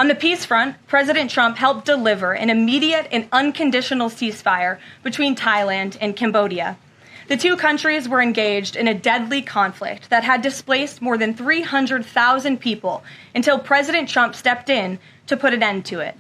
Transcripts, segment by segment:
On the peace front, President Trump helped deliver an immediate and unconditional ceasefire between Thailand and Cambodia. The two countries were engaged in a deadly conflict that had displaced more than 300,000 people until President Trump stepped in to put an end to it.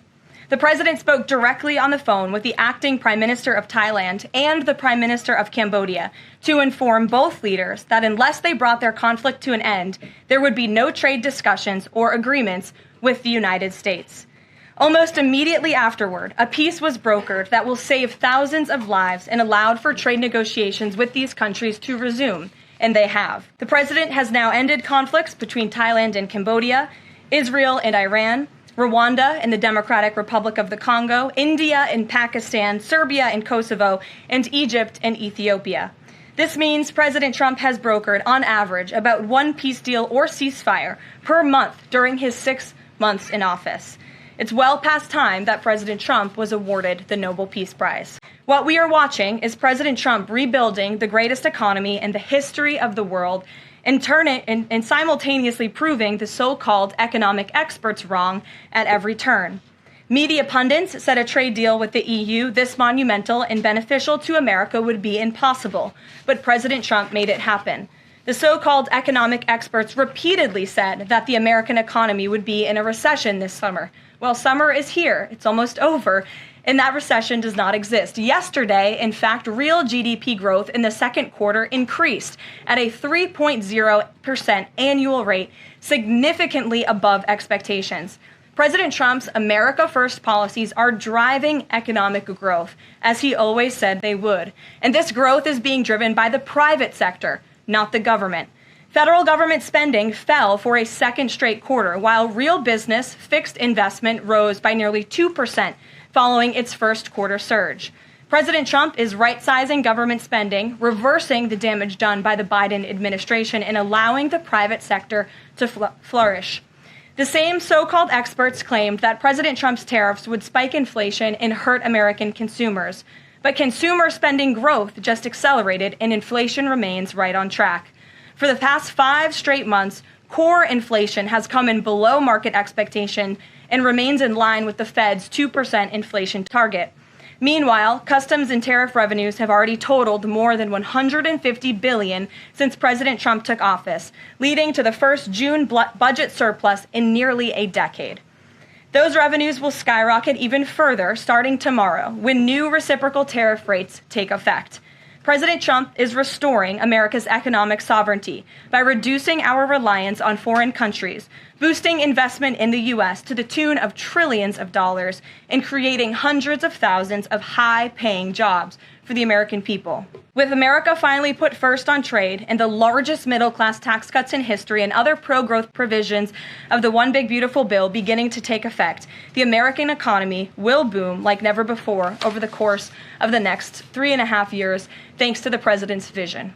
The president spoke directly on the phone with the acting Prime Minister of Thailand and the Prime Minister of Cambodia to inform both leaders that unless they brought their conflict to an end, there would be no trade discussions or agreements with the United States. Almost immediately afterward, a peace was brokered that will save thousands of lives and allowed for trade negotiations with these countries to resume, and they have. The president has now ended conflicts between Thailand and Cambodia, Israel and Iran, Rwanda and the Democratic Republic of the Congo, India and Pakistan, Serbia and Kosovo, and Egypt and Ethiopia. This means President Trump has brokered, on average, about one peace deal or ceasefire per month during his 6 months in office. It's well past time that President Trump was awarded the Nobel Peace Prize. What we are watching is President Trump rebuilding the greatest economy in the history of the world and simultaneously proving the so-called economic experts wrong at every turn. Media pundits said a trade deal with the EU this monumental and beneficial to America would be impossible, but President Trump made it happen. The so-called economic experts repeatedly said that the American economy would be in a recession this summer. Well, summer is here. It's almost over. And that recession does not exist. Yesterday, in fact, real GDP growth in the second quarter increased at a 3.0% annual rate, significantly above expectations. President Trump's America First policies are driving economic growth, as he always said they would. And this growth is being driven by the private sector, not the government. Federal government spending fell for a second straight quarter, while real business fixed investment rose by nearly 2%. Following its first quarter surge. President Trump is right-sizing government spending, reversing the damage done by the Biden administration, and allowing the private sector to flourish. The same so-called experts claimed that President Trump's tariffs would spike inflation and hurt American consumers. But consumer spending growth just accelerated, and inflation remains right on track. For the past 5 straight months, core inflation has come in below market expectation and remains in line with the Fed's 2% inflation target. Meanwhile, customs and tariff revenues have already totaled more than $150 billion since President Trump took office, leading to the first June budget surplus in nearly a decade. Those revenues will skyrocket even further starting tomorrow when new reciprocal tariff rates take effect. President Trump is restoring America's economic sovereignty by reducing our reliance on foreign countries, boosting investment in the U.S. to the tune of trillions of dollars, and creating hundreds of thousands of high-paying jobs for the American people. With America finally put first on trade and the largest middle-class tax cuts in history and other pro-growth provisions of the One Big Beautiful Bill beginning to take effect, the American economy will boom like never before over the course of the next 3.5 years, thanks to the president's vision.